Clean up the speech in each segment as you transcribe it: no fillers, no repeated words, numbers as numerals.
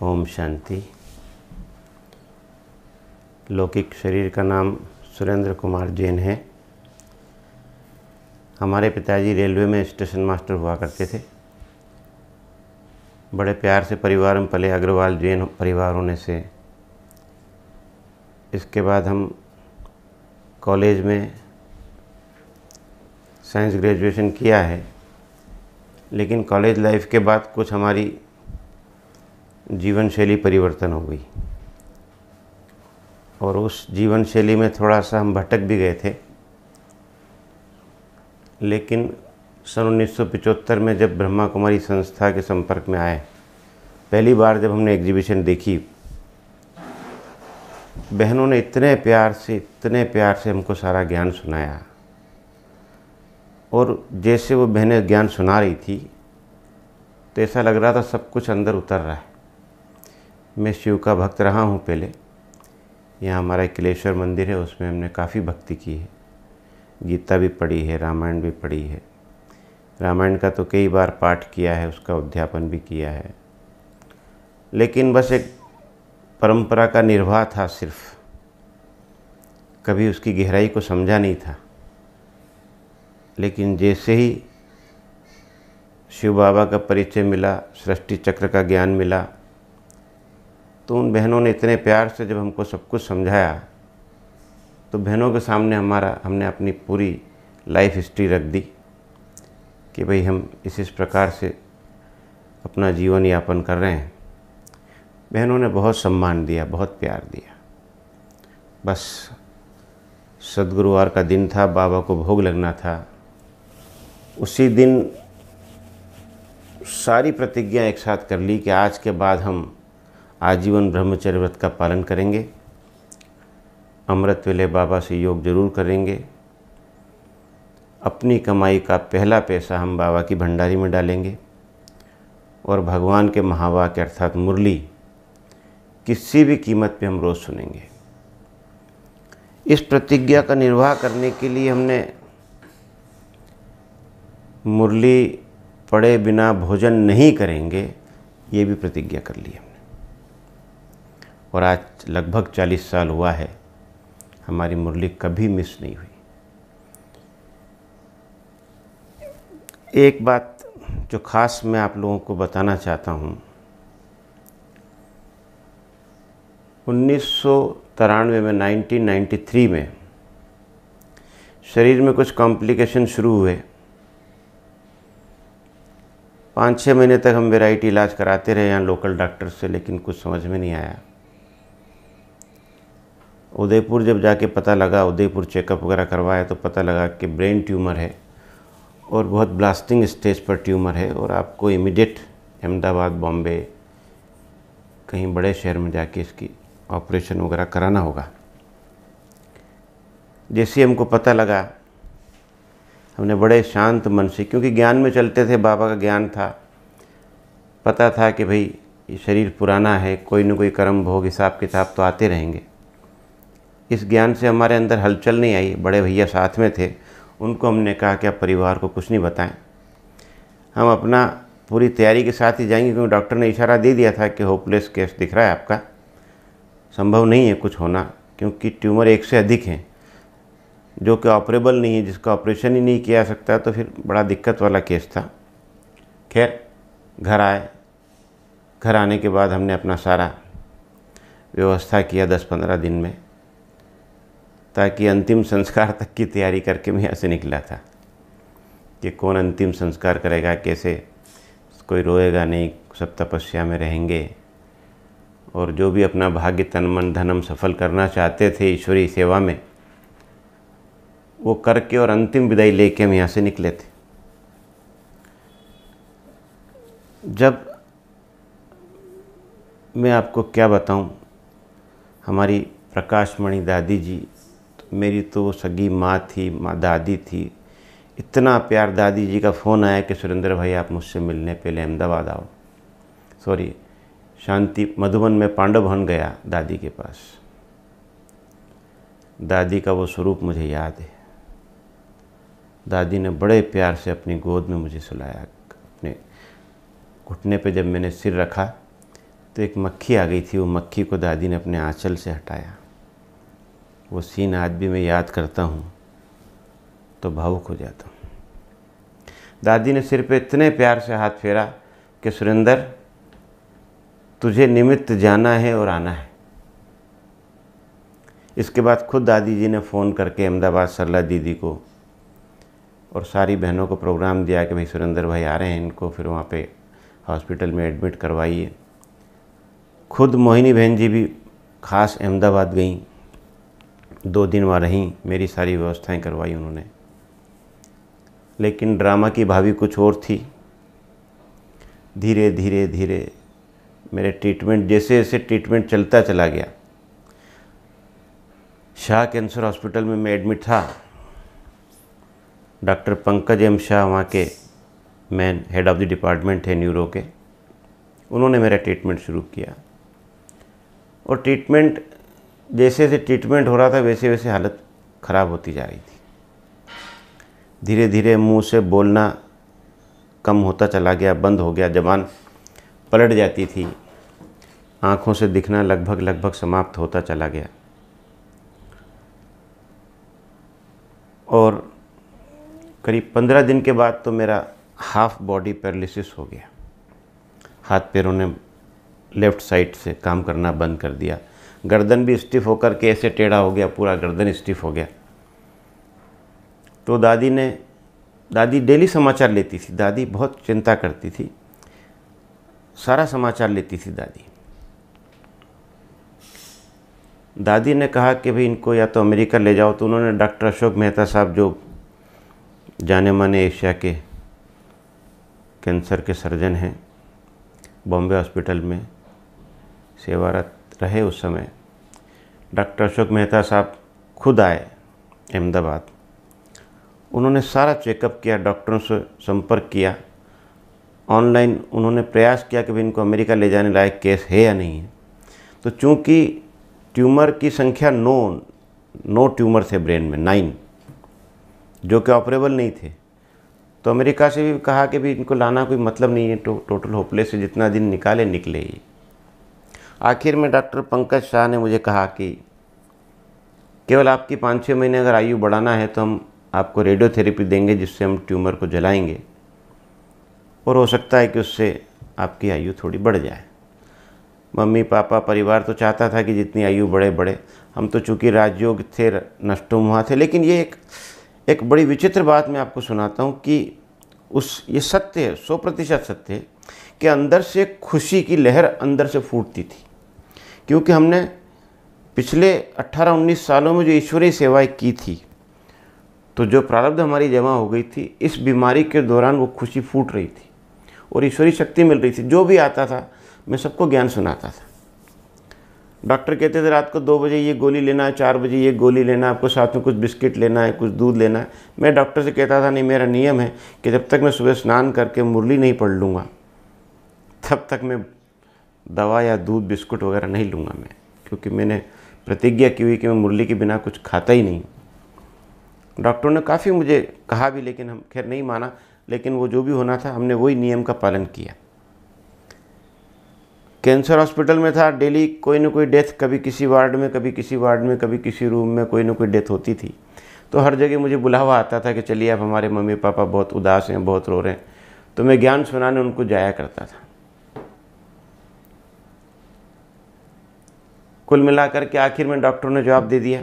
ओम शांति। लौकिक शरीर का नाम सुरेंद्र कुमार जैन है। हमारे पिताजी रेलवे में स्टेशन मास्टर हुआ करते थे। बड़े प्यार से परिवार में पले, अग्रवाल जैन परिवार होने से। इसके बाद हम कॉलेज में साइंस ग्रेजुएशन किया है, लेकिन कॉलेज लाइफ के बाद कुछ हमारी जीवन शैली परिवर्तन हो गई और उस जीवन शैली में थोड़ा सा हम भटक भी गए थे। लेकिन सन 1975 में जब ब्रह्मा कुमारी संस्था के संपर्क में आए, पहली बार जब हमने एग्जीबिशन देखी, बहनों ने इतने प्यार से हमको सारा ज्ञान सुनाया और जैसे वो बहनें ज्ञान सुना रही थी तो ऐसा लग रहा था सब कुछ अंदर उतर रहा है। मैं शिव का भक्त रहा हूँ पहले। यहाँ हमारा किलेश्वर मंदिर है, उसमें हमने काफ़ी भक्ति की है। गीता भी पढ़ी है, रामायण भी पढ़ी है। रामायण का तो कई बार पाठ किया है, उसका अध्यापन भी किया है। लेकिन बस एक परंपरा का निर्वाह था सिर्फ, कभी उसकी गहराई को समझा नहीं था। लेकिन जैसे ही शिव बाबा का परिचय मिला, सृष्टि चक्र का ज्ञान मिला, तो उन बहनों ने इतने प्यार से जब हमको सब कुछ समझाया, तो बहनों के सामने हमने अपनी पूरी लाइफ हिस्ट्री रख दी कि भाई हम इस प्रकार से अपना जीवन यापन कर रहे हैं। बहनों ने बहुत सम्मान दिया, बहुत प्यार दिया। बस सद्गुरुवार का दिन था, बाबा को भोग लगना था। उसी दिन सारी प्रतिज्ञा एक साथ कर ली कि आज के बाद हम आजीवन ब्रह्मचर्य व्रत का पालन करेंगे, अमृत वेले बाबा से योग जरूर करेंगे, अपनी कमाई का पहला पैसा हम बाबा की भंडारी में डालेंगे और भगवान के महावाक्य अर्थात मुरली किसी भी कीमत पे हम रोज़ सुनेंगे। इस प्रतिज्ञा का निर्वाह करने के लिए हमने मुरली पढ़े बिना भोजन नहीं करेंगे, ये भी प्रतिज्ञा कर ली हमने। और आज लगभग 40 साल हुआ है, हमारी मुरली कभी मिस नहीं हुई। एक बात जो ख़ास मैं आप लोगों को बताना चाहता हूँ, 1993 में 1993 में शरीर में कुछ कॉम्प्लिकेशन शुरू हुए। 5-6 महीने तक हम वैरायटी इलाज कराते रहे यहाँ लोकल डॉक्टर से, लेकिन कुछ समझ में नहीं आया। उदयपुर जब जाके पता लगा, उदयपुर चेकअप वगैरह करवाया तो पता लगा कि ब्रेन ट्यूमर है और बहुत ब्लास्टिंग स्टेज पर ट्यूमर है और आपको इमीडिएट अहमदाबाद, बॉम्बे, कहीं बड़े शहर में जाके इसकी ऑपरेशन वगैरह कराना होगा। जैसे हमको पता लगा, हमने बड़े शांत मन से, क्योंकि ज्ञान में चलते थे, बाबा का ज्ञान था, पता था कि भाई ये शरीर पुराना है, कोई न कोई कर्म भोग हिसाब किताब तो आते रहेंगे। इस ज्ञान से हमारे अंदर हलचल नहीं आई। बड़े भैया साथ में थे, उनको हमने कहा कि आप परिवार को कुछ नहीं बताएं, हम अपना पूरी तैयारी के साथ ही जाएंगे, क्योंकि डॉक्टर ने इशारा दे दिया था कि होपलेस केस दिख रहा है आपका, संभव नहीं है कुछ होना, क्योंकि ट्यूमर एक से अधिक हैं जो कि ऑपरेबल नहीं है, जिसका ऑपरेशन ही नहीं किया जा सकता, तो फिर बड़ा दिक्कत वाला केस था। खैर घर आए। घर आने के बाद हमने अपना सारा व्यवस्था किया 10-15 दिन में, ताकि अंतिम संस्कार तक की तैयारी करके मैं यहाँ से निकला था कि कौन अंतिम संस्कार करेगा, कैसे, कोई रोएगा नहीं, सब तपस्या में रहेंगे और जो भी अपना भाग्य तन मन धन हम सफल करना चाहते थे ईश्वरीय सेवा में, वो करके और अंतिम विदाई लेके हम यहाँ से निकले थे। जब मैं आपको क्या बताऊं, हमारी प्रकाशमणि दादी जी, मेरी तो सगी माँ थी, दादी थी, इतना प्यार। दादी जी का फ़ोन आया कि सुरेंद्र भाई आप मुझसे मिलने पहले अहमदाबाद आओ। सॉरी, शांति मधुबन में पांडव भवन गया दादी के पास। दादी का वो स्वरूप मुझे याद है। दादी ने बड़े प्यार से अपनी गोद में मुझे सुलाया। अपने घुटने पे जब मैंने सिर रखा तो एक मक्खी आ गई थी। वो मक्खी को दादी ने अपने आंचल से हटाया। वो सीन आज भी मैं याद करता हूँ तो भावुक हो जाता हूँ। दादी ने सिर पे इतने प्यार से हाथ फेरा कि सुरेंद्र, तुझे निमित्त जाना है और आना है। इसके बाद खुद दादी जी ने फ़ोन करके अहमदाबाद सरला दीदी को और सारी बहनों को प्रोग्राम दिया कि भाई सुरेंद्र भाई आ रहे हैं, इनको फिर वहाँ पे हॉस्पिटल में एडमिट करवाइए। खुद मोहिनी बहन जी भी ख़ास अहमदाबाद गईं, 2 दिन वहाँ रहीं, मेरी सारी व्यवस्थाएं करवाई उन्होंने। लेकिन ड्रामा की भाभी कुछ और थी। धीरे धीरे धीरे मेरे ट्रीटमेंट, जैसे जैसे ट्रीटमेंट चलता चला गया, शाह कैंसर हॉस्पिटल में मैं एडमिट था। डॉक्टर पंकज एम शाह वहाँ के main head of the department थे न्यूरो के। उन्होंने मेरा ट्रीटमेंट शुरू किया और ट्रीटमेंट, जैसे जैसे ट्रीटमेंट हो रहा था वैसे वैसे हालत ख़राब होती जा रही थी। धीरे धीरे मुंह से बोलना कम होता चला गया, बंद हो गया, ज़बान पलट जाती थी, आँखों से दिखना लगभग समाप्त होता चला गया। और करीब 15 दिन के बाद तो मेरा हाफ बॉडी पैरालिसिस हो गया। हाथ पैरों ने लेफ़्ट साइड से काम करना बंद कर दिया। गर्दन भी स्टिफ होकर के ऐसे टेढ़ा हो गया, पूरा गर्दन स्टिफ हो गया। तो दादी डेली समाचार लेती थी। दादी बहुत चिंता करती थी, सारा समाचार लेती थी दादी ने कहा कि भाई इनको या तो अमेरिका ले जाओ। तो उन्होंने डॉक्टर अशोक मेहता साहब, जो जाने माने एशिया के कैंसर के सर्जन हैं, बॉम्बे हॉस्पिटल में सेवारत रहे उस समय, डॉक्टर अशोक मेहता साहब खुद आए अहमदाबाद। उन्होंने सारा चेकअप किया, डॉक्टरों से संपर्क किया, ऑनलाइन उन्होंने प्रयास किया कि भाई इनको अमेरिका ले जाने लायक केस है या नहीं है। तो चूँकि ट्यूमर की संख्या 9 ट्यूमर थे ब्रेन में, 9, जो कि ऑपरेबल नहीं थे। तो अमेरिका से भी कहा कि भी इनको लाना कोई मतलब नहीं है, टोटल होपलेस है, जितना दिन निकाले निकले ही। आखिर में डॉक्टर पंकज शाह ने मुझे कहा कि केवल आपकी 5-6 महीने अगर आयु बढ़ाना है तो हम आपको रेडियोथेरेपी देंगे, जिससे हम ट्यूमर को जलाएंगे और हो सकता है कि उससे आपकी आयु थोड़ी बढ़ जाए। मम्मी पापा परिवार तो चाहता था कि जितनी आयु बढ़े बढ़े। हम तो चूँकि राजयोग थे, नष्टोमुहा थे। लेकिन ये एक बड़ी विचित्र बात मैं आपको सुनाता हूँ कि ये सत्य है, 100% सत्य है कि अंदर से खुशी की लहर अंदर से फूटती थी। क्योंकि हमने पिछले 18-19 सालों में जो ईश्वरीय सेवाएं की थी, तो जो प्रारब्ध हमारी जमा हो गई थी, इस बीमारी के दौरान वो खुशी फूट रही थी और ईश्वरीय शक्ति मिल रही थी। जो भी आता था मैं सबको ज्ञान सुनाता था। डॉक्टर कहते थे रात को 2 बजे ये गोली लेना है, 4 बजे ये गोली लेना है, आपको साथ में कुछ बिस्किट लेना है, कुछ दूध लेना है। मैं डॉक्टर से कहता था नहीं, मेरा नियम है कि जब तक मैं सुबह स्नान करके मुरली नहीं पढ़ लूँगा तब तक मैं दवा या दूध बिस्कुट वगैरह नहीं लूँगा मैं, क्योंकि मैंने प्रतिज्ञा की हुई कि मैं मुरली के बिना कुछ खाता ही नहीं। डॉक्टरों ने काफ़ी मुझे कहा भी, लेकिन हम खैर नहीं माना। लेकिन वो जो भी होना था हमने वही नियम का पालन किया। कैंसर हॉस्पिटल में था, डेली कोई ना कोई डेथ, कभी किसी वार्ड में, कभी किसी वार्ड में, कभी किसी रूम में कोई ना कोई डेथ होती थी। तो हर जगह मुझे बुलावा आता था कि चलिए अब हमारे मम्मी पापा बहुत उदास हैं, बहुत रो रहे हैं। तो मैं ज्ञान सुनाने उनको जाया करता था। कुल मिलाकर के आखिर में डॉक्टरों ने जवाब दे दिया।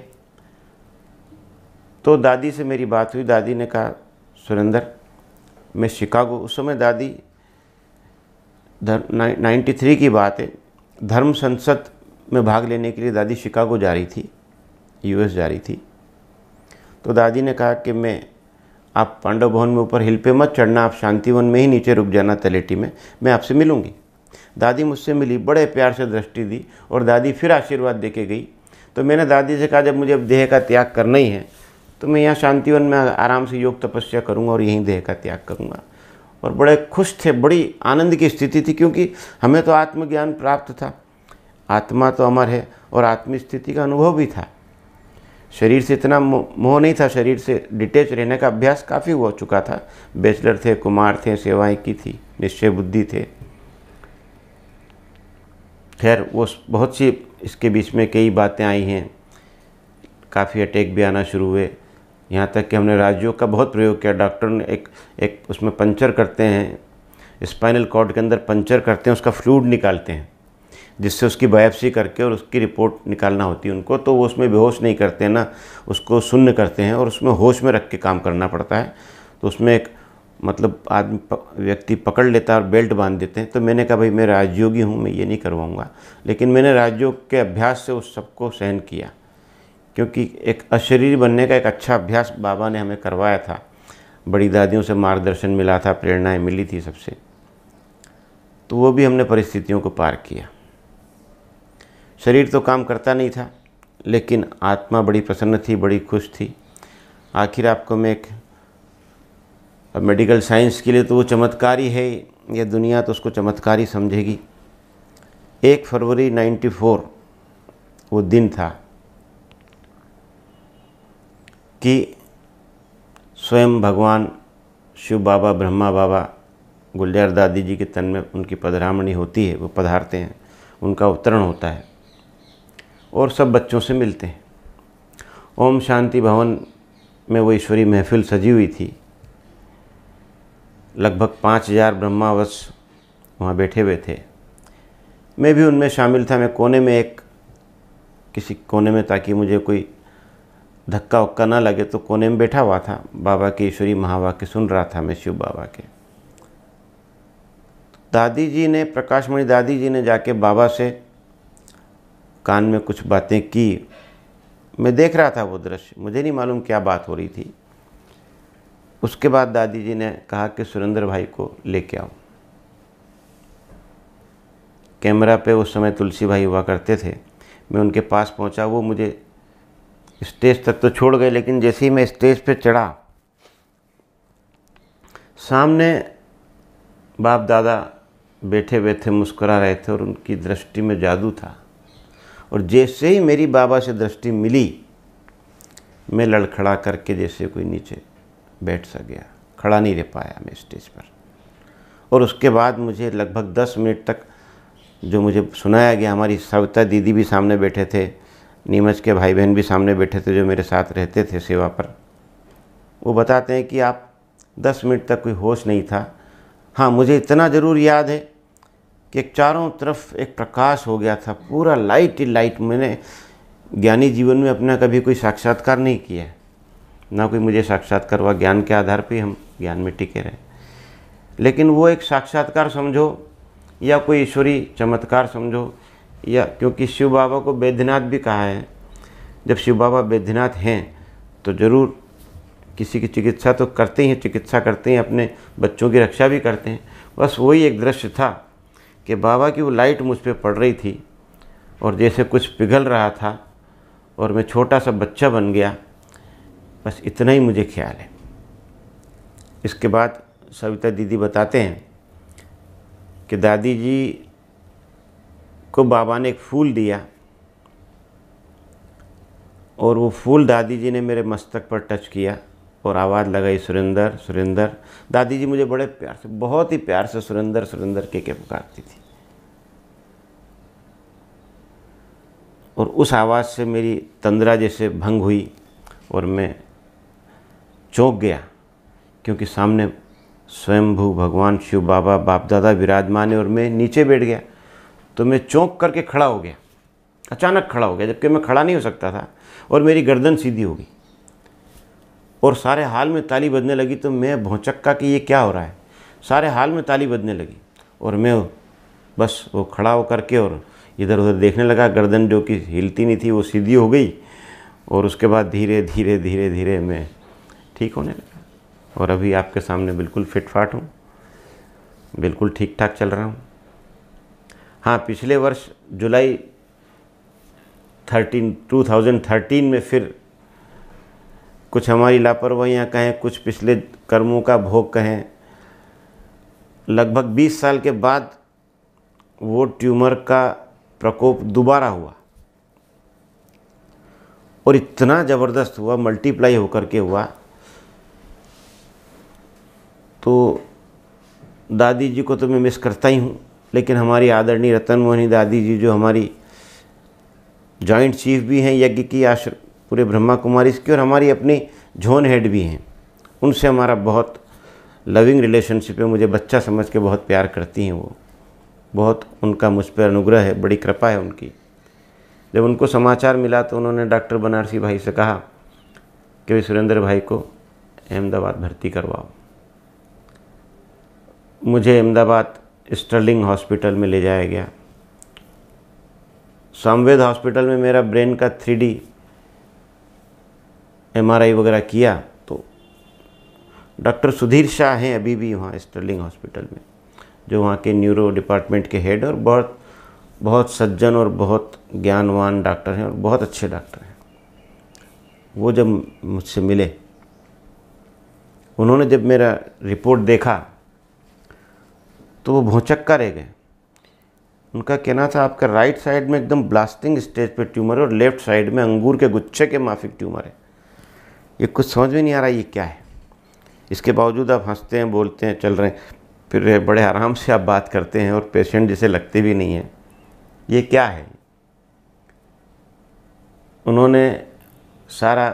तो दादी से मेरी बात हुई। दादी ने कहा सुरेंद्र, मैं शिकागो, उस समय दादी 93 की बात है, धर्म संसद में भाग लेने के लिए दादी शिकागो जा रही थी, यूएस जा रही थी। तो दादी ने कहा कि आप पांडव भवन में ऊपर हिल पे मत चढ़ना, आप शांतिवन में ही नीचे रुक जाना तलेटी में, मैं आपसे मिलूंगी। दादी मुझसे मिली, बड़े प्यार से दृष्टि दी और दादी फिर आशीर्वाद दे के गई। तो मैंने दादी से कहा जब मुझे अब देह का त्याग करना ही है तो मैं यहाँ शांतिवन में आराम से योग तपस्या करूँगा और यहीं देह का त्याग करूँगा। और बड़े खुश थे, बड़ी आनंद की स्थिति थी, क्योंकि हमें तो आत्मज्ञान प्राप्त था, आत्मा तो अमर है और आत्म स्थिति का अनुभव भी था। शरीर से इतना मोह नहीं था, शरीर से डिटेच रहने का अभ्यास काफ़ी हो चुका था। बैचलर थे, कुमार थे, सेवाएं की थी, निश्चय बुद्धि थे। खैर वो बहुत सी इसके बीच में कई बातें आई हैं, काफ़ी अटैक भी आना शुरू हुए, यहाँ तक कि हमने राजयोग का बहुत प्रयोग किया। डॉक्टर ने एक उसमें पंचर करते हैं, स्पाइनल कॉर्ड के अंदर पंचर करते हैं, उसका फ्लूइड निकालते हैं, जिससे उसकी बायोप्सी करके और उसकी रिपोर्ट निकालना होती है उनको। तो वो उसमें बेहोश नहीं करते हैं ना, उसको शून्य करते हैं और उसमें होश में रख के काम करना पड़ता है। तो उसमें एक मतलब आदमी व्यक्ति पकड़ लेता है और बेल्ट बांध देते हैं। तो मैंने कहा भाई मैं राजयोगी हूँ, मैं ये नहीं करवाऊँगा। लेकिन मैंने राजयोग के अभ्यास से उस सबको सहन किया, क्योंकि एक अशरीरी बनने का एक अच्छा अभ्यास बाबा ने हमें करवाया था। बड़ी दादियों से मार्गदर्शन मिला था, प्रेरणाएँ मिली थी सबसे, तो वो भी हमने परिस्थितियों को पार किया। शरीर तो काम करता नहीं था, लेकिन आत्मा बड़ी प्रसन्न थी, बड़ी खुश थी। आखिर आपको मैं एक मेडिकल साइंस के लिए तो वो चमत्कार ही है, ये दुनिया तो उसको चमत्कार ही समझेगी। 1 फरवरी 94 वो दिन था कि स्वयं भगवान शिव बाबा, ब्रह्मा बाबा, गुलजार दादी जी के तन में उनकी पधरामणी होती है, वो पधारते हैं, उनका अवतरण होता है और सब बच्चों से मिलते हैं। ओम शांति भवन में वो ईश्वरी महफिल सजी हुई थी। लगभग 5000 ब्रह्मावश वहाँ बैठे हुए थे। मैं भी उनमें शामिल था। मैं कोने में किसी कोने में, ताकि मुझे कोई धक्का उक्का ना लगे, तो कोने में बैठा हुआ था। बाबा के ईश्वरी महावाक्य सुन रहा था मैं, शिव बाबा के। दादी जी ने, प्रकाशमणि दादी जी ने जाके बाबा से कान में कुछ बातें की। मैं देख रहा था वो दृश्य, मुझे नहीं मालूम क्या बात हो रही थी। उसके बाद दादी जी ने कहा कि सुरेंद्र भाई को लेके आओ। कैमरा पे उस समय तुलसी भाई हुआ करते थे। मैं उनके पास पहुंचा, वो मुझे स्टेज तक तो छोड़ गए, लेकिन जैसे ही मैं स्टेज पे चढ़ा, सामने बाप दादा बैठे हुए थे, मुस्कुरा रहे थे और उनकी दृष्टि में जादू था। और जैसे ही मेरी बाबा से दृष्टि मिली, मैं लड़खड़ा करके जैसे कोई नीचे बैठ सा गया, खड़ा नहीं रह पाया मैं स्टेज पर। और उसके बाद मुझे लगभग 10 मिनट तक जो मुझे सुनाया गया, हमारी सविता दीदी भी सामने बैठे थे, नीमच के भाई बहन भी सामने बैठे थे जो मेरे साथ रहते थे सेवा पर। वो बताते हैं कि आप 10 मिनट तक कोई होश नहीं था। हाँ, मुझे इतना ज़रूर याद है कि एक चारों तरफ एक प्रकाश हो गया था, पूरा लाइट ही लाइट। मैंने ज्ञानी जीवन में अपना कभी कोई साक्षात्कार नहीं किया, ना कोई मुझे साक्षात्कार हुआ। ज्ञान के आधार पे हम ज्ञान में टिके रहे, लेकिन वो एक साक्षात्कार समझो या कोई ईश्वरी चमत्कार समझो, या क्योंकि शिव बाबा को बैद्यनाथ भी कहा है। जब शिव बाबा बैद्यनाथ हैं तो ज़रूर किसी की चिकित्सा तो करते ही हैं, चिकित्सा करते हैं, अपने बच्चों की रक्षा भी करते हैं। बस वही एक दृश्य था कि बाबा की वो लाइट मुझ पर पड़ रही थी और जैसे कुछ पिघल रहा था और मैं छोटा सा बच्चा बन गया। बस इतना ही मुझे ख्याल है। इसके बाद सविता दीदी बताते हैं कि दादी जी को बाबा ने एक फूल दिया और वो फूल दादी जी ने मेरे मस्तक पर टच किया और आवाज़ लगाई, सुरेंद्र सुरेंद्र। दादी जी मुझे बड़े प्यार से, बहुत ही प्यार से सुरेंद्र सुरेंद्र के पुकारती थी। और उस आवाज़ से मेरी तंद्रा जैसे भंग हुई और मैं चौंक गया, क्योंकि सामने स्वयंभू भगवान शिव बाबा, बाप दादा विराजमान है और मैं नीचे बैठ गया। तो मैं चौंक करके खड़ा हो गया, अचानक खड़ा हो गया, जबकि मैं खड़ा नहीं हो सकता था। और मेरी गर्दन सीधी हो गई और सारे हाल में ताली बजने लगी। तो मैं भौचक्का कि ये क्या हो रहा है। सारे हाल में ताली बजने लगी और मैं बस वो खड़ा हो करके और इधर उधर देखने लगा। गर्दन जो कि हिलती नहीं थी वो सीधी हो गई और उसके बाद धीरे धीरे धीरे धीरे मैं ठीक होने लगा। और अभी आपके सामने बिल्कुल फिट फाट हूँ, बिल्कुल ठीक ठाक चल रहा हूँ। हाँ, पिछले वर्ष जुलाई 2013 में फिर कुछ हमारी लापरवाहियाँ कहें, कुछ पिछले कर्मों का भोग कहें, लगभग 20 साल के बाद वो ट्यूमर का प्रकोप दोबारा हुआ और इतना ज़बरदस्त हुआ, मल्टीप्लाई होकर के हुआ। तो दादी जी को तो मैं मिस करता ही हूँ, लेकिन हमारी आदरणीय रतन मोहनी दादी जी, जो हमारी जॉइंट चीफ भी हैं यज्ञ की आश्रम पूरे ब्रह्मा कुमारी की, और हमारी अपनी जोन हेड भी हैं, उनसे हमारा बहुत लविंग रिलेशनशिप है। मुझे बच्चा समझ के बहुत प्यार करती हैं वो, बहुत उनका मुझ पर अनुग्रह है, बड़ी कृपा है उनकी। जब उनको समाचार मिला तो उन्होंने डॉक्टर बनारसी भाई से कहा कि भाई सुरेंद्र भाई को अहमदाबाद भर्ती करवाओ। मुझे अहमदाबाद स्टर्लिंग हॉस्पिटल में ले जाया गया। सामवेद हॉस्पिटल में मेरा ब्रेन का 3D MRI वगैरह किया तो डॉक्टर सुधीर शाह हैं अभी भी वहाँ स्टर्लिंग हॉस्पिटल में, जो वहाँ के न्यूरो डिपार्टमेंट के हेड, और बहुत बहुत सज्जन और बहुत ज्ञानवान डॉक्टर हैं और बहुत अच्छे डॉक्टर हैं। वो जब मुझसे मिले, उन्होंने जब मेरा रिपोर्ट देखा तो वो भौंचक्का रह गए। उनका कहना था आपका राइट साइड में एकदम ब्लास्टिंग स्टेज पे ट्यूमर है और लेफ्ट साइड में अंगूर के गुच्छे के माफिक ट्यूमर है। ये कुछ समझ में नहीं आ रहा ये क्या है। इसके बावजूद आप हंसते हैं, बोलते हैं, चल रहे हैं, फिर बड़े आराम से आप बात करते हैं और पेशेंट जैसे लगते भी नहीं हैं। ये क्या है? उन्होंने सारा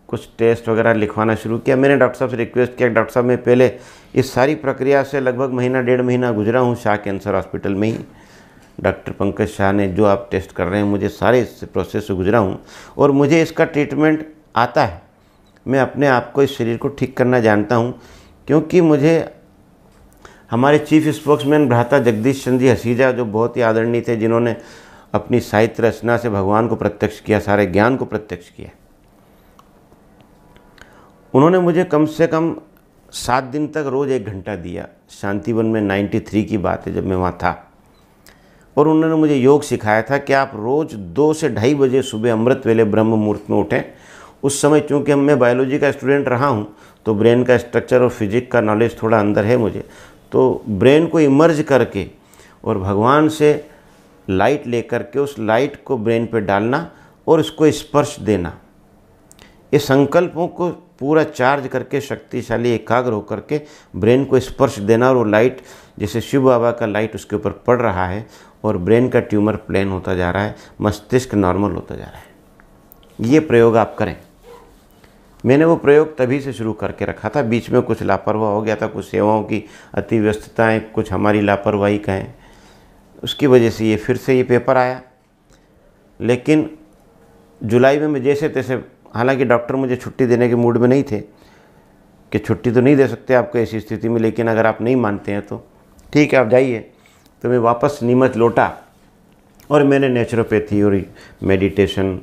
कुछ टेस्ट वगैरह लिखवाना शुरू किया। मैंने डॉक्टर साहब से रिक्वेस्ट किया, डॉक्टर साहब मैं पहले इस सारी प्रक्रिया से लगभग महीना 1.5 महीना गुजरा हूँ शाह कैंसर हॉस्पिटल में ही। डॉक्टर पंकज शाह ने जो आप टेस्ट कर रहे हैं, मुझे सारे इस प्रोसेस से गुजरा हूँ और मुझे इसका ट्रीटमेंट आता है। मैं अपने आप को, इस शरीर को ठीक करना जानता हूँ, क्योंकि मुझे हमारे चीफ स्पोक्समैन भ्राता जगदीश चंद्र जी हसीजा, जो बहुत ही आदरणीय थे, जिन्होंने अपनी साहित्य रचना से भगवान को प्रत्यक्ष किया, सारे ज्ञान को प्रत्यक्ष किया, उन्होंने मुझे कम से कम 7 दिन तक रोज़ 1 घंटा दिया। शांतिवन में 93 की बात है जब मैं वहाँ था, और उन्होंने मुझे योग सिखाया था कि आप रोज़ 2 से 2:30 बजे सुबह अमृत वेले ब्रह्म मुहूर्त में उठें। उस समय चूँकि मैं बायोलॉजी का स्टूडेंट रहा हूँ तो ब्रेन का स्ट्रक्चर और फिजिक्स का नॉलेज थोड़ा अंदर है मुझे, तो ब्रेन को इमर्ज करके और भगवान से लाइट लेकर के उस लाइट को ब्रेन पे डालना और उसको स्पर्श देना, ये संकल्पों को पूरा चार्ज करके शक्तिशाली एकाग्र होकर के ब्रेन को स्पर्श देना, और वो लाइट जैसे शिव बाबा का लाइट उसके ऊपर पड़ रहा है और ब्रेन का ट्यूमर प्लेन होता जा रहा है, मस्तिष्क नॉर्मल होता जा रहा है। ये प्रयोग आप करें। मैंने वो प्रयोग तभी से शुरू करके रखा था। बीच में कुछ लापरवाह हो गया था, कुछ सेवाओं की अति व्यस्तताएँ, कुछ हमारी लापरवाही कहें, उसकी वजह से ये फिर से ये पेपर आया। लेकिन जुलाई में मैं जैसे तैसे, हालांकि डॉक्टर मुझे छुट्टी देने के मूड में नहीं थे कि छुट्टी तो नहीं दे सकते आपको ऐसी स्थिति में, लेकिन अगर आप नहीं मानते हैं तो ठीक है आप जाइए। तो मैं वापस नीमच लौटा और मैंने नेचुरोपैथी और मेडिटेशन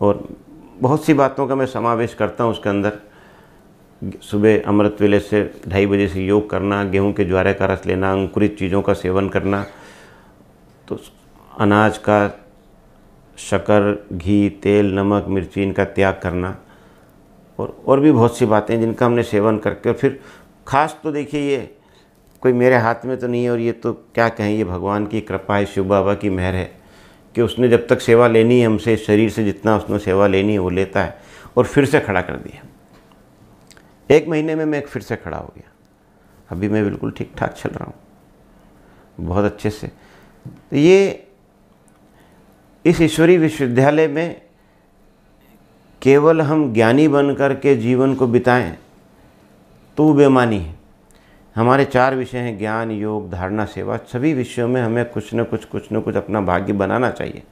और बहुत सी बातों का मैं समावेश करता हूँ उसके अंदर। सुबह अमृत वेले से 2:30 बजे से योग करना, गेहूं के ज्वारे का रस लेना, अंकुरित चीज़ों का सेवन करना, तो अनाज का, शक्कर, घी, तेल, नमक, मिर्ची, इनका त्याग करना, और भी बहुत सी बातें जिनका हमने सेवन करके, और फिर खास तो देखिए ये कोई मेरे हाथ में तो नहीं है, और ये तो क्या कहें, ये भगवान की कृपा है, शिव बाबा की मेहर है कि उसने जब तक सेवा लेनी है हमसे, इस शरीर से जितना उसने सेवा लेनी है वो लेता है, और फिर से खड़ा कर दिया। 1 महीने में मैं फिर से खड़ा हो गया। अभी मैं बिल्कुल ठीक ठाक चल रहा हूँ बहुत अच्छे से। तो ये इस ईश्वरीय विश्वविद्यालय में केवल हम ज्ञानी बन कर के जीवन को बिताएं तो वो बेमानी है। हमारे 4 विषय हैं, ज्ञान, योग, धारणा, सेवा। सभी विषयों में हमें कुछ न कुछ अपना भाग्य बनाना चाहिए।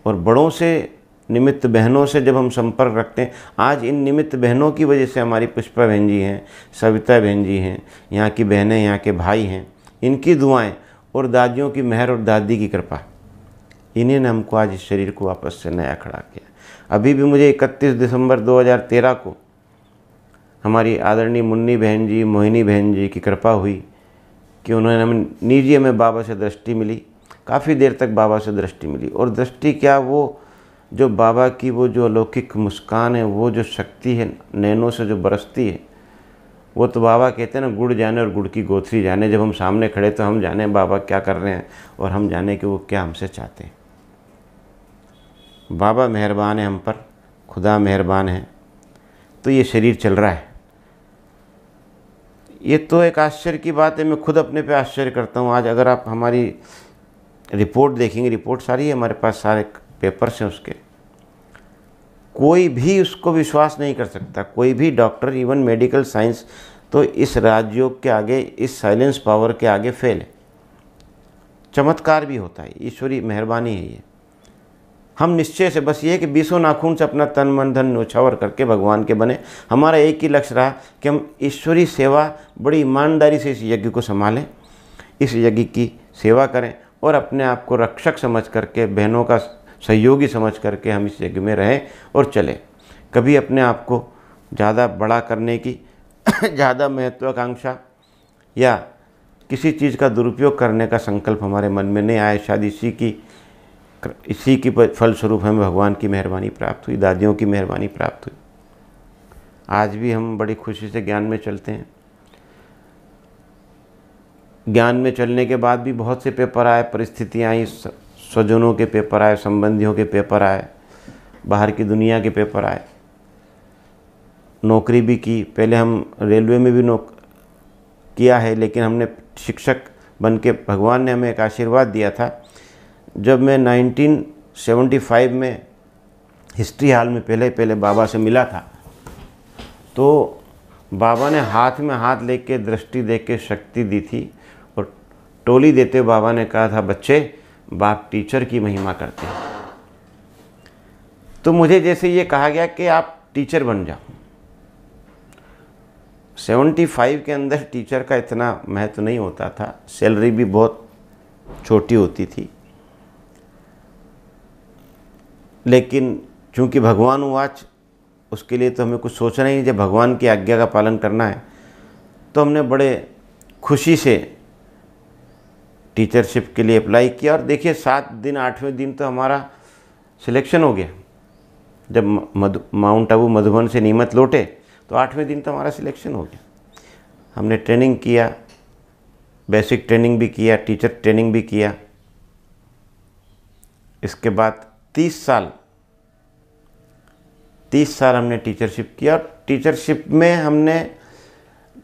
और बड़ों से, निमित्त बहनों से जब हम संपर्क रखते हैं, आज इन निमित्त बहनों की वजह से हमारी पुष्पा बहन जी हैं, सविता बहन जी हैं, यहाँ की बहनें, यहाँ के भाई हैं, इनकी दुआएं और दादियों की मेहर और दादी की कृपा, इन्हीं ने हमको आज इस शरीर को वापस से नया खड़ा किया। अभी भी मुझे 31 दिसंबर 2013 को हमारी आदरणीय मुन्नी बहन जी, मोहिनी बहन जी की कृपा हुई कि उन्होंने हमें बाबा से दृष्टि मिली। काफ़ी देर तक बाबा से दृष्टि मिली, और दृष्टि क्या, वो जो बाबा की वो जो अलौकिक मुस्कान है, वो जो शक्ति है नैनों से जो बरसती है, वो तो बाबा कहते हैं ना, गुड़ जाने और गुड़ की गोथरी जाने। जब हम सामने खड़े तो हम जाने बाबा क्या कर रहे हैं और हम जाने कि वो क्या हमसे चाहते हैं। बाबा मेहरबान है हम पर, खुदा मेहरबान है। तो ये शरीर चल रहा है, ये तो एक आश्चर्य की बात है, मैं खुद अपने पे आश्चर्य करता हूँ। आज अगर आप हमारी रिपोर्ट देखेंगे, रिपोर्ट सारी है हमारे पास, सारे पेपर्स हैं उसके, कोई भी उसको विश्वास नहीं कर सकता, कोई भी डॉक्टर, इवन मेडिकल साइंस तो इस राजयोग के आगे, इस साइलेंस पावर के आगे फेल है। चमत्कार भी होता है, ईश्वरी मेहरबानी है ये। हम निश्चय से बस ये कि 20 नाखून से अपना तन मन धन न्योछावर करके भगवान के बने। हमारा एक ही लक्ष्य रहा कि हम ईश्वरी सेवा बड़ी ईमानदारी से इस यज्ञ को संभालें, इस यज्ञ की सेवा करें और अपने आप को रक्षक समझ करके, बहनों का सहयोगी समझ करके हम इस यज्ञ में रहें और चलें। कभी अपने आप को ज़्यादा बड़ा करने की ज़्यादा महत्वाकांक्षा या किसी चीज़ का दुरुपयोग करने का संकल्प हमारे मन में नहीं आए। शायद इसी की फलस्वरूप हमें भगवान की मेहरबानी प्राप्त हुई, दादियों की मेहरबानी प्राप्त हुई। आज भी हम बड़ी खुशी से ज्ञान में चलते हैं। ज्ञान में चलने के बाद भी बहुत से पेपर आए, परिस्थितियाँ आई, स्वजनों के पेपर आए, संबंधियों के पेपर आए, बाहर की दुनिया के पेपर आए, नौकरी भी की। पहले हम रेलवे में भी किया है, लेकिन हमने शिक्षक बन के भगवान ने हमें एक आशीर्वाद दिया था। जब मैं 1975 में हिस्ट्री हॉल में पहले बाबा से मिला था, तो बाबा ने हाथ में हाथ लेके, दृष्टि दे के शक्ति दी थी और टोली देते बाबा ने कहा था, बच्चे बाप टीचर की महिमा करते हैं। तो मुझे जैसे ये कहा गया कि आप टीचर बन जाओ। 75 के अंदर टीचर का इतना महत्व नहीं होता था, सैलरी भी बहुत छोटी होती थी, लेकिन चूंकि भगवान उवाच, उसके लिए तो हमें कुछ सोचना ही नहीं। जब भगवान की आज्ञा का पालन करना है तो हमने बड़े खुशी से टीचरशिप के लिए अप्लाई किया। और देखिए 7 दिन 8वें दिन तो हमारा सिलेक्शन हो गया। जब माउंट आबू मधुबन से नीमच लौटे तो 8वें दिन तो हमारा सिलेक्शन हो गया। हमने ट्रेनिंग किया, बेसिक ट्रेनिंग भी किया, टीचर ट्रेनिंग भी किया। इसके बाद 30 साल हमने टीचरशिप किया। और टिचरशिप में हमने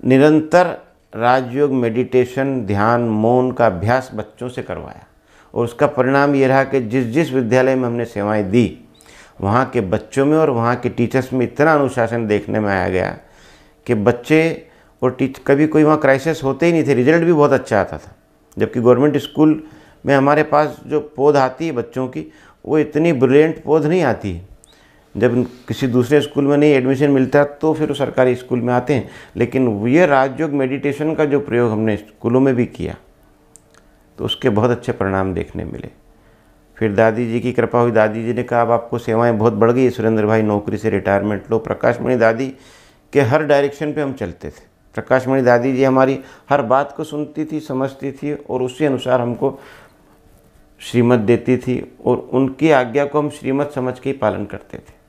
निरंतर राजयोग, मेडिटेशन, ध्यान, मौन का अभ्यास बच्चों से करवाया। और उसका परिणाम ये रहा कि जिस जिस विद्यालय में हमने सेवाएं दी, वहाँ के बच्चों में और वहाँ के टीचर्स में इतना अनुशासन देखने में आया गया कि बच्चे और कभी कोई वहाँ क्राइसिस होते ही नहीं थे। रिजल्ट भी बहुत अच्छा आता था। जबकि गवर्नमेंट स्कूल में हमारे पास जो पौध आती है बच्चों की, वो इतनी ब्रिलियंट पौध नहीं आती। जब किसी दूसरे स्कूल में नहीं एडमिशन मिलता तो फिर वो सरकारी स्कूल में आते हैं। लेकिन ये राजयोग मेडिटेशन का जो प्रयोग हमने स्कूलों में भी किया तो उसके बहुत अच्छे परिणाम देखने मिले। फिर दादी जी की कृपा हुई। दादी जी ने कहा अब आपको सेवाएं बहुत बढ़ गई, सुरेंद्र भाई नौकरी से रिटायरमेंट लो। प्रकाशमणि दादी के हर डायरेक्शन पे हम चलते थे। प्रकाशमणि दादी जी हमारी हर बात को सुनती थी, समझती थी और उसी अनुसार हमको श्रीमत देती थी और उनकी आज्ञा को हम श्रीमत समझ के ही पालन करते थे।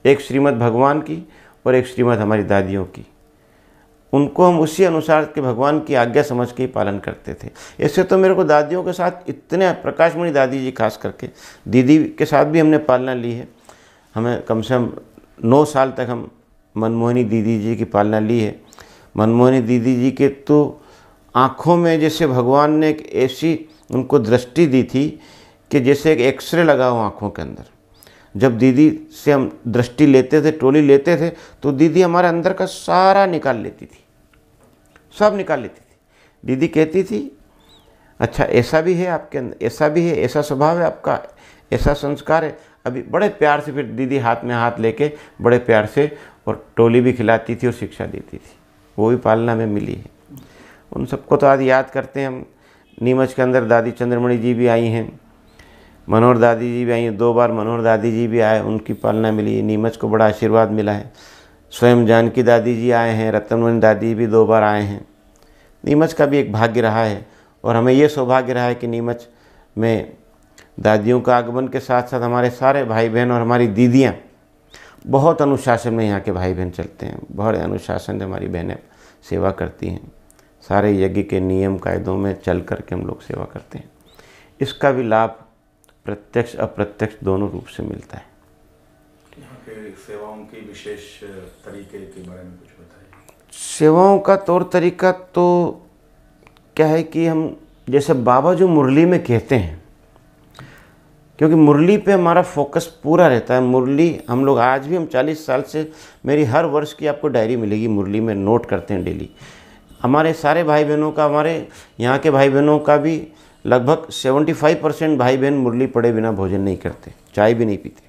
एक श्रीमत भगवान की और एक श्रीमत हमारी दादियों की, उनको हम उसी अनुसार के भगवान की आज्ञा समझ के ही पालन करते थे। ऐसे तो मेरे को दादियों के साथ इतने, प्रकाशमणि दादी जी खास करके, दीदी के साथ भी हमने पालना ली है। हमें कम से कम 9 साल तक हम मनमोहिनी दीदी जी की पालना ली है। मनमोहिनी दीदी जी के तो आँखों में जैसे भगवान ने एक ऐसी उनको दृष्टि दी थी कि जैसे एक एक्सरे लगा हो आँखों के अंदर। जब दीदी से हम दृष्टि लेते थे, टोली लेते थे, तो दीदी हमारे अंदर का सारा निकाल लेती थी, सब निकाल लेती थी। दीदी कहती थी अच्छा ऐसा भी है आपके अंदर, ऐसा भी है, ऐसा स्वभाव है आपका, ऐसा संस्कार है। अभी बड़े प्यार से फिर दीदी हाथ में हाथ लेके बड़े प्यार से और टोली भी खिलाती थी और शिक्षा देती थी। वो भी पालना में मिली है। उन सबको तो आज याद करते हैं हम। नीमच के अंदर दादी चंद्रमणि जी भी आई हैं, मनोहर दादी जी भी आई हैं। 2 बार मनोहर दादी जी भी आए, उनकी पालना मिली है। नीमच को बड़ा आशीर्वाद मिला है। स्वयं जानकी दादी जी आए हैं, रतनमणि दादी भी 2 बार आए हैं। नीमच का भी एक भाग्य रहा है और हमें ये सौभाग्य रहा है कि नीमच में दादियों का आगमन के साथ साथ हमारे सारे भाई बहन और हमारी दीदियाँ बहुत अनुशासन में यहाँ के भाई बहन चलते हैं। बहुत अनुशासन से हमारी बहनें सेवा करती हैं। सारे यज्ञ के नियम कायदों में चल करके हम लोग सेवा करते हैं। इसका भी लाभ प्रत्यक्ष अप्रत्यक्ष दोनों रूप से मिलता है। यहाँ के सेवाओं की विशेष तरीके के बारे में कुछ बताइए। सेवाओं का तौर तरीका तो क्या है कि हम जैसे बाबा जो मुरली में कहते हैं, क्योंकि मुरली पे हमारा फोकस पूरा रहता है। मुरली हम लोग आज भी, हम 40 साल से, मेरी हर वर्ष की आपको डायरी मिलेगी, मुरली में नोट करते हैं डेली। हमारे सारे भाई बहनों का, हमारे यहाँ के भाई बहनों का भी लगभग 75% भाई बहन मुरली पढ़े बिना भोजन नहीं करते, चाय भी नहीं पीते।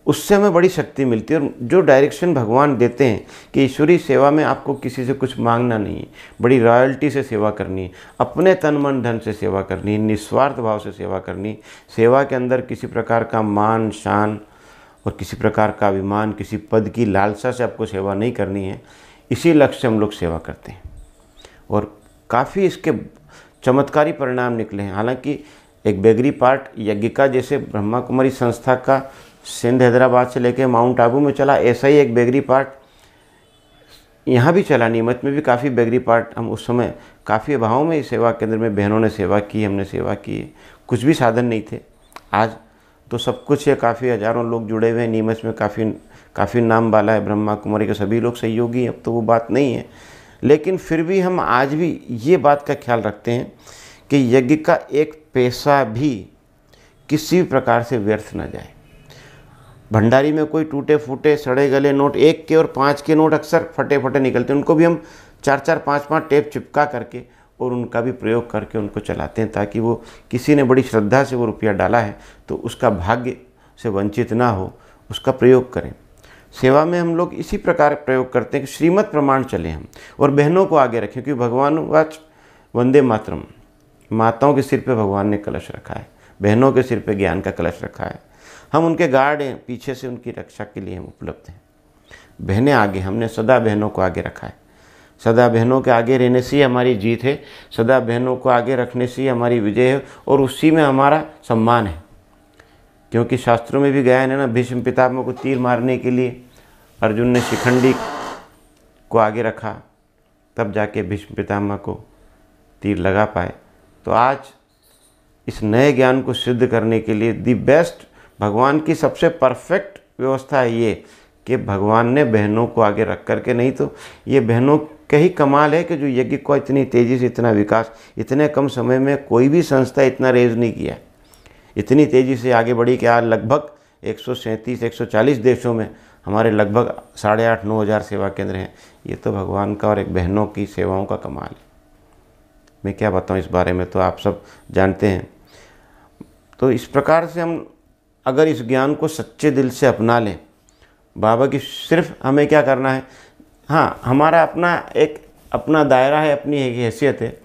उससे हमें बड़ी शक्ति मिलती है। और जो डायरेक्शन भगवान देते हैं कि ईश्वरीय सेवा में आपको किसी से कुछ मांगना नहीं है, बड़ी रॉयल्टी से सेवा करनी है, अपने तन मन धन से सेवा करनी है, निस्वार्थ भाव से सेवा करनी है। सेवा के अंदर किसी प्रकार का मान शान और किसी प्रकार का अभिमान, किसी पद की लालसा से आपको सेवा नहीं करनी है। इसी लक्ष्य से हम लोग सेवा करते हैं और काफ़ी इसके चमत्कारी परिणाम निकले हैं। हालांकि एक बेगरी पार्ट यज्ञिका जैसे ब्रह्मा कुमारी संस्था का सिंध हैदराबाद से लेकर माउंट आबू में चला, ऐसा ही एक बेगरी पार्ट यहाँ भी चला। नीमच में भी काफ़ी बेगरी पार्ट, हम उस समय काफ़ी अभाव में इस सेवा केंद्र में बहनों ने सेवा की, हमने सेवा की। कुछ भी साधन नहीं थे, आज तो सब कुछ है, काफ़ी हज़ारों लोग जुड़े हुए हैं। नीमच में काफ़ी नाम वाला है ब्रह्मा कुमारी के, सभी लोग सहयोगी हैं, अब तो वो बात नहीं है। लेकिन फिर भी हम आज भी ये बात का ख्याल रखते हैं कि यज्ञ का एक पैसा भी किसी प्रकार से व्यर्थ ना जाए। भंडारी में कोई टूटे फूटे सड़े गले नोट, 1 के और 5 के नोट अक्सर फटे फटे निकलते हैं, उनको भी हम 4-4, 5-5 टेप चिपका करके और उनका भी प्रयोग करके उनको चलाते हैं, ताकि वो किसी ने बड़ी श्रद्धा से वो रुपया डाला है तो उसका भाग्य से वंचित ना हो, उसका प्रयोग करें। सेवा में हम लोग इसी प्रकार प्रयोग करते हैं कि श्रीमद् प्रमाण चले हम और बहनों को आगे रखें, क्योंकि भगवान वाच वंदे मातरम, माताओं के सिर पे भगवान ने कलश रखा है, बहनों के सिर पे ज्ञान का कलश रखा है। हम उनके गार्ड हैं, पीछे से उनकी रक्षा के लिए हम उपलब्ध हैं। बहनें आगे, हमने सदा बहनों को आगे रखा है। सदा बहनों के आगे रहने से ही हमारी जीत है, सदा बहनों को आगे रखने से ही हमारी विजय है और उसी में हमारा सम्मान है। क्योंकि शास्त्रों में भी गायन है ना, भीष्म पितामह को तीर मारने के लिए अर्जुन ने शिखंडी को आगे रखा, तब जाके भीष्म पितामह को तीर लगा पाए। तो आज इस नए ज्ञान को सिद्ध करने के लिए दी बेस्ट, भगवान की सबसे परफेक्ट व्यवस्था है ये कि भगवान ने बहनों को आगे रख करके, नहीं तो ये बहनों का ही कमाल है कि जो यज्ञ को इतनी तेज़ी से, इतना विकास, इतने कम समय में कोई भी संस्था इतना रेज नहीं किया, इतनी तेज़ी से आगे बढ़ी कि आज लगभग 137-140 देशों में हमारे लगभग 8,500-9 हज़ार सेवा केंद्र हैं। ये तो भगवान का और एक बहनों की सेवाओं का कमाल है। मैं क्या बताऊँ इस बारे में, तो आप सब जानते हैं। तो इस प्रकार से हम अगर इस ज्ञान को सच्चे दिल से अपना लें, बाबा की सिर्फ हमें क्या करना है, हाँ हमारा अपना दायरा है, अपनी एक हैसियत है,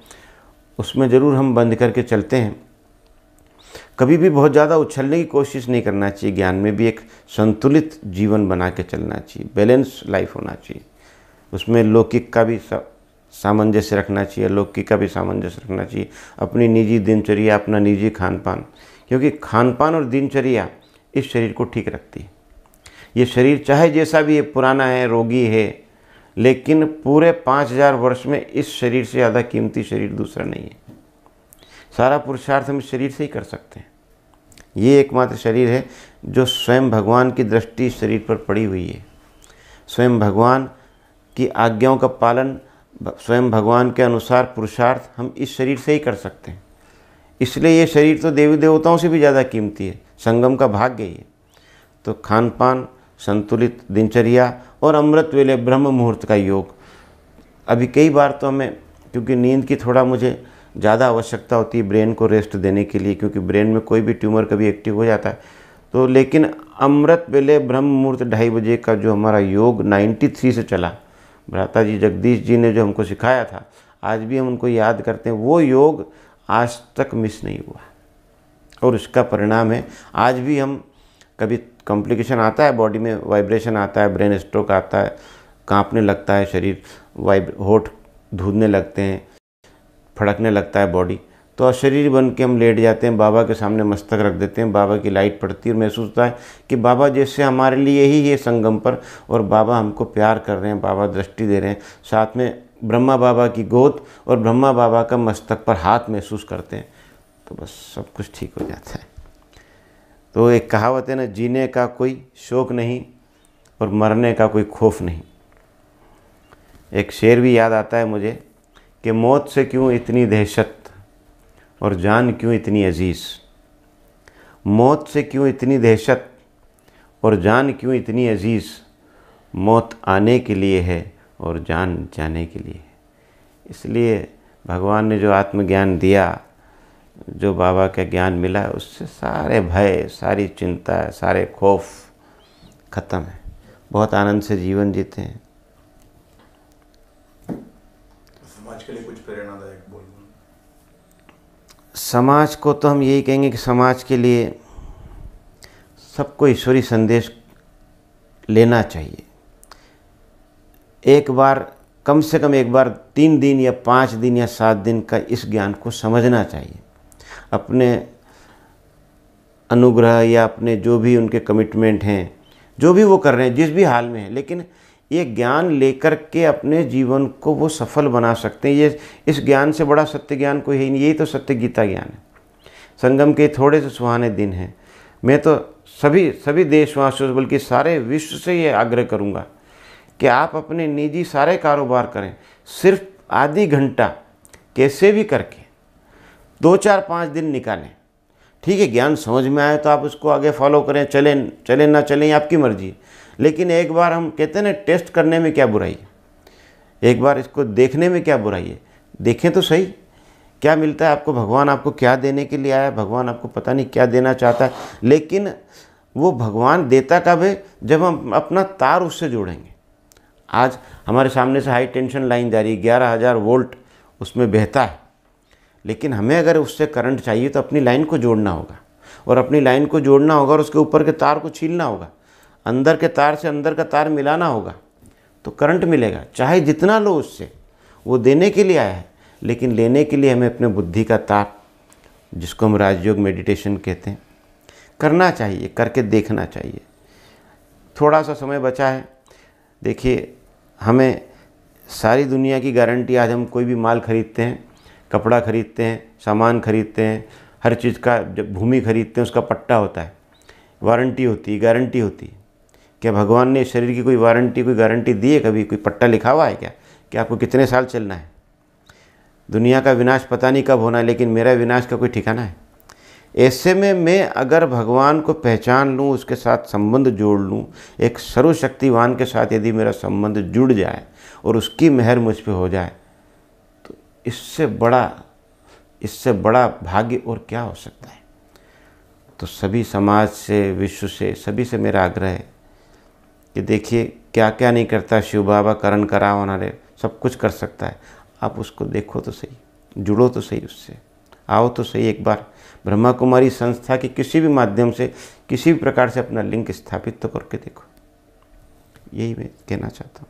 उसमें ज़रूर हम बंद करके चलते हैं। कभी भी बहुत ज़्यादा उछलने की कोशिश नहीं करना चाहिए। ज्ञान में भी एक संतुलित जीवन बना के चलना चाहिए, बैलेंस लाइफ होना चाहिए। उसमें लौकिक का भी सामंजस्य रखना चाहिए, लौकिक का भी सामंजस्य रखना चाहिए। अपनी निजी दिनचर्या, अपना निजी खान पान, क्योंकि खान पान और दिनचर्या इस शरीर को ठीक रखती है। ये शरीर चाहे जैसा भी है, पुराना है, रोगी है, लेकिन पूरे 5,000 वर्ष में इस शरीर से ज़्यादा कीमती शरीर दूसरा नहीं है। सारा पुरुषार्थ हम इस शरीर से ही कर सकते हैं। ये एकमात्र शरीर है जो स्वयं भगवान की दृष्टि इस शरीर पर पड़ी हुई है। स्वयं भगवान की आज्ञाओं का पालन, स्वयं भगवान के अनुसार पुरुषार्थ हम इस शरीर से ही कर सकते हैं। इसलिए ये शरीर तो देवी देवताओं से भी ज़्यादा कीमती है, संगम का भाग्य ही है। तो खान पान, संतुलित दिनचर्या और अमृत वेले ब्रह्म मुहूर्त का योग। अभी कई बार तो हमें, क्योंकि नींद की थोड़ा मुझे ज़्यादा आवश्यकता होती है ब्रेन को रेस्ट देने के लिए, क्योंकि ब्रेन में कोई भी ट्यूमर कभी एक्टिव हो जाता है, तो लेकिन अमृत वेले ब्रह्म मुहूर्त 2:30 बजे का जो हमारा योग 93 से चला, भ्राता जी जगदीश जी ने जो हमको सिखाया था, आज भी हम उनको याद करते हैं। वो योग आज तक मिस नहीं हुआ और इसका परिणाम है आज भी हम, कभी कॉम्प्लिकेशन आता है बॉडी में, वाइब्रेशन आता है, ब्रेन स्ट्रोक आता है, कांपने लगता है शरीर, होठ धूधने लगते हैं, फड़कने लगता है बॉडी, तो अशरीर बन के हम लेट जाते हैं, बाबा के सामने मस्तक रख देते हैं, बाबा की लाइट पड़ती है और महसूस होता है कि बाबा जैसे हमारे लिए ही है संगम पर, और बाबा हमको प्यार कर रहे हैं, बाबा दृष्टि दे रहे हैं। साथ में ब्रह्मा बाबा की गोद और ब्रह्मा बाबा का मस्तक पर हाथ महसूस करते हैं, तो बस सब कुछ ठीक हो जाता है। तो एक कहावत है ना, जीने का कोई शौक़ नहीं और मरने का कोई खौफ नहीं। एक शेर भी याद आता है मुझे कि मौत से क्यों इतनी दहशत और जान क्यों इतनी अजीज़। मौत से क्यों इतनी दहशत और जान क्यों इतनी अजीज़। मौत आने के लिए है और जान जाने के लिए है। इसलिए भगवान ने जो आत्मज्ञान दिया, जो बाबा का ज्ञान मिला, उससे सारे भय, सारी चिंता, सारे खौफ ख़त्म है। बहुत आनंद से जीवन जीते हैं। समाज के लिए कुछ प्रेरणादायक बोल। समाज को तो हम यही कहेंगे कि समाज के लिए सबको ईश्वरी संदेश लेना चाहिए। एक बार, कम से कम एक बार 3 दिन या 5 दिन या 7 दिन का इस ज्ञान को समझना चाहिए। अपने अनुग्रह या अपने जो भी उनके कमिटमेंट हैं, जो भी वो कर रहे हैं, जिस भी हाल में है, लेकिन ये ज्ञान लेकर के अपने जीवन को वो सफल बना सकते हैं। ये इस ज्ञान से बड़ा सत्य ज्ञान कोई है नहीं। यही तो सत्य गीता ज्ञान है। संगम के थोड़े से सुहाने दिन हैं। मैं तो सभी देशवासियों, बल्कि सारे विश्व से ये आग्रह करूँगा कि आप अपने निजी सारे कारोबार करें, सिर्फ आधी घंटा कैसे भी करके 2, 4, 5 दिन निकालें। ठीक है, ज्ञान समझ में आए तो आप उसको आगे फॉलो करें, चलें ना चलें, आपकी मर्जी है। लेकिन एक बार, हम कहते हैं ना, टेस्ट करने में क्या बुराई है, एक बार इसको देखने में क्या बुराई है। देखें तो सही क्या मिलता है आपको, भगवान आपको क्या देने के लिए आया है, भगवान आपको पता नहीं क्या देना चाहता है। लेकिन वो भगवान देता कब है, जब हम अपना तार उससे जोड़ेंगे। आज हमारे सामने से हाई टेंशन लाइन जा रही है, 11,000 वोल्ट उसमें बहता है, लेकिन हमें अगर उससे करंट चाहिए तो अपनी लाइन को जोड़ना होगा, और अपनी लाइन को जोड़ना होगा और उसके ऊपर के तार को छीलना होगा, अंदर के तार से अंदर का तार मिलाना होगा, तो करंट मिलेगा। चाहे जितना लो उससे, वो देने के लिए आया है, लेकिन लेने के लिए हमें अपने बुद्धि का तार, जिसको हम राजयोग मेडिटेशन कहते हैं, करना चाहिए, करके देखना चाहिए। थोड़ा सा समय बचा है। देखिए, हमें सारी दुनिया की गारंटी, आज हम कोई भी माल खरीदते हैं, कपड़ा खरीदते हैं, सामान खरीदते हैं, हर चीज़ का, जब भूमि खरीदते हैं उसका पट्टा होता है, वारंटी होती है, गारंटी होती है। क्या भगवान ने शरीर की कोई वारंटी, कोई गारंटी दी है? कभी कोई पट्टा लिखा हुआ है क्या कि आपको कितने साल चलना है? दुनिया का विनाश पता नहीं कब होना है, लेकिन मेरा विनाश का कोई ठिकाना है? ऐसे में मैं अगर भगवान को पहचान लूँ, उसके साथ संबंध जोड़ लूँ, एक सर्वशक्तिवान के साथ यदि मेरा संबंध जुड़ जाए और उसकी मेहर मुझ पे हो जाए, तो इससे बड़ा भाग्य और क्या हो सकता है। तो सभी समाज से, विश्व से, सभी से मेरा आग्रह है कि देखिए क्या क्या नहीं करता शिव बाबा, करण कराओ नारे, सब कुछ कर सकता है। आप उसको देखो तो सही, जुड़ो तो सही उससे, आओ तो सही। एक बार ब्रह्मा कुमारी संस्था के किसी भी माध्यम से, किसी भी प्रकार से अपना लिंक स्थापित तो करके देखो। यही मैं कहना चाहता हूँ।